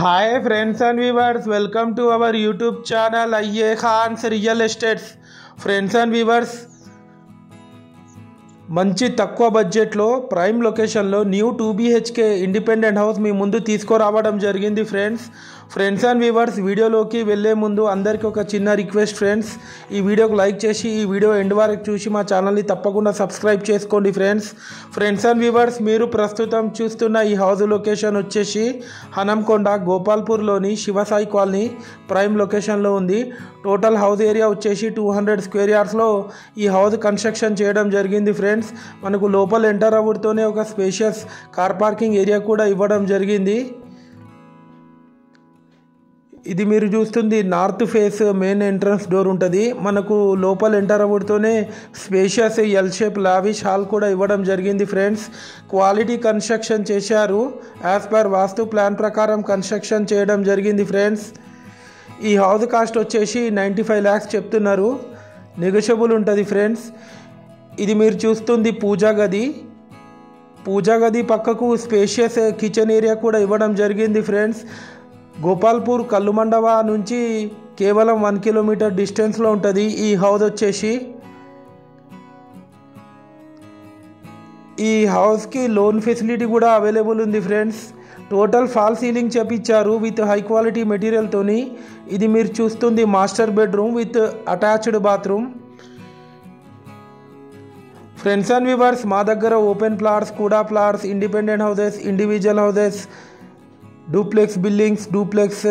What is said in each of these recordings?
Hi friends and viewers, welcome to our YouTube channel IE Khan's Real Estates. Friends and viewers, మంచి తక్కువ బడ్జెట్లో prime లొకేషన్లో new 2BHK independent house మీ ముందు తీసుకురావడం జరిగింది ఫ్రెండ్స్ అండ్ వ్యూవర్స్. వీడియోలోకి వెళ్ళే ముందు అందరికీ ఒక చిన్న రిక్వెస్ట్ ఫ్రెండ్స్, ఈ వీడియోకి లైక్ చేసి ఈ వీడియో ఎండ్ వరకు చూసి మా ఛానల్ని తప్పకుండా సబ్స్క్రైబ్ చేసుకోండి ఫ్రెండ్స్ అండ్ వ్యూవర్స్. మీరు ప్రస్తుతం చూస్తున్న ఈ హౌస్ లొకేషన్ వచ్చేసి హనంకొండ గోపాల్పూర్లోని శివసాయి కాలనీ ప్రైమ్ లొకేషన్లో ఉంది. టోటల్ హౌస్ ఏరియా వచ్చేసి 200 స్క్వేర్ యార్డ్స్లో ఈ హౌస్ కన్స్ట్రక్షన్ చేయడం జరిగింది ఫ్రెండ్స్. మనకు లోపల ఎంటర్ అవ్వడంతోనే ఒక స్పేషియస్ కార్ పార్కింగ్ ఏరియా కూడా ఇవ్వడం జరిగింది. ఇది మీరు చూస్తుంది north face main entrance door ఉంటుంది. మనకు లోపల ఎంటర్ అవ్వడంతోనే spacious L shape lavish hall కూడా ఇవ్వడం జరిగింది ఫ్రెండ్స్. క్వాలిటీ కన్స్ట్రక్షన్ చేశారు, యాజ్ పర్ వాస్తు ప్లాన్ ప్రకారం కన్స్ట్రక్షన్ చేయడం జరిగింది ఫ్రెండ్స్. ఈ హౌస్ కాస్ట్ వచ్చేసి 95 lakhs చెప్తున్నారు, నెగోషియబుల్ ఉంటుంది ఫ్రెండ్స్. ఇది మీరు చూస్తుంది పూజా గది పక్కకు స్పేషియస్ కిచెన్ ఏరియా కూడా ఇవ్వడం జరిగింది ఫ్రెండ్స్. గోపాల్పూర్ కల్లుమండవ నుంచి కేవలం 1 kilometer డిస్టెన్స్లో ఉంటుంది ఈ హౌస్ వచ్చేసి. ఈ హౌస్కి లోన్ ఫెసిలిటీ కూడా అవైలబుల్ ఉంది ఫ్రెండ్స్. టోటల్ ఫాల్ సీలింగ్ చేపించారు విత్ హై క్వాలిటీ మెటీరియల్తోని. ఇది మీరు చూస్తుంది master bedroom with attached bathroom. Friends and viewers, మా దగ్గర ఓపెన్ ప్లాట్స్, కూడా plots, independent houses, individual houses, duplex buildings, duplex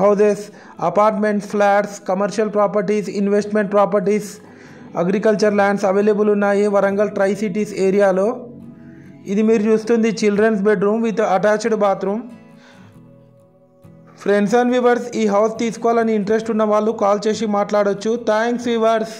houses, apartments, flats, commercial properties, investment properties, agriculture lands available ఉన్నాయి Warangal tri cities ఏరియాలో. ఇది మీరు చూస్తుంది children's bedroom with attached bathroom. Friends and viewers, ఈ house తీసుకోవాలని interest ఉన్న వాళ్ళు కాల్ చేసి మాట్లాడొచ్చు. Thanks viewers.